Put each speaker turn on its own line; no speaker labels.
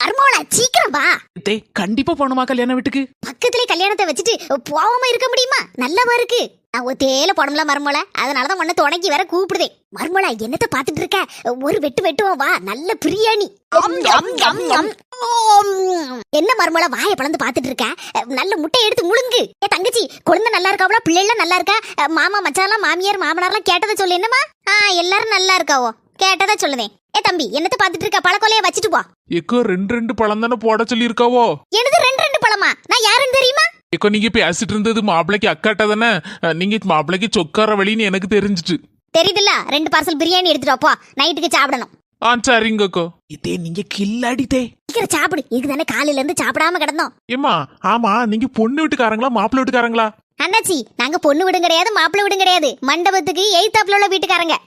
அருமோள சீக்கிரம் வா.
கண்டிப்பா போணுமா கல்யாண வீட்டுக்கு?
பக்கத்திலே கல்யாணத்தை வச்சுட்டு போகாம இருக்க முடியுமா? நல்லவா இருக்கு. நான் ஒத்தேல போனோம்ல மருமோள, அதனாலதான் உன்னை துணைக்கி வேற கூப்பிடுதே. மருமோள என்னத்த பாத்துட்டு இருக்க? ஒரு வெட்டு வெட்டுவோம் வா, நல்ல பிரியாணி. என்ன மருமோள வாயை பழந்து பாத்துட்டு இருக்க? நல்ல முட்டை எடுத்து முழுங்கு. தங்கச்சி குழந்தை நல்லா இருக்காவளா? பிள்ளைலாம் நல்லா இருக்கா? மாமா மச்சான்லாம் மாமியார் மாமனார்லாம் கேட்டதை சொல்லு. என்னமா? எல்லாரும் நல்லா இருக்காவோ? கேட்டதா சொல்லுதேன். தம்பி என்னத்த பாத்துட்டு இருக்க? பழக்கொலைய வச்சுட்டு போ.
எக்கோ ரெண்டு பழம் தானே போட சொல்லி இருக்காவோ?
எனது ரெண்டு பழமா? நான் யாருன்னு தெரியுமா?
எக்கோ நீங்க பேசிட்டு இருந்தது மாப்பிளைக்கு அக்காட்ட தானே? நீங்க மாப்பிளைக்கு சொக்கார வழின்னு எனக்கு தெரிஞ்சிட்டு.
தெரியுதுல்ல? 2 பார்சல் பிரியாணி எடுத்துட்டு போ, நைட்டுக்கு சாப்பிடணும்.
சரிங்கக்கோ. இதே நீங்க கில்லாடிதே.
சீக்கிரம் சாப்பிடு. இதுக்கு தானே காலையில இருந்து சாப்பிடாம கிடந்தோம்.
ஏமா ஆமா, நீங்க பொண்ணு வீட்டுக்காரங்களா மாப்பிள்ளை வீட்டுக்காரங்களா?
அண்ணாச்சி நாங்க பொண்ணு வீடும் கிடையாது மாப்பிள்ளை வீடும் கிடையாது, மண்டபத்துக்கு எய்தாப்ல உள்ள வீட்டுக்காரங்க.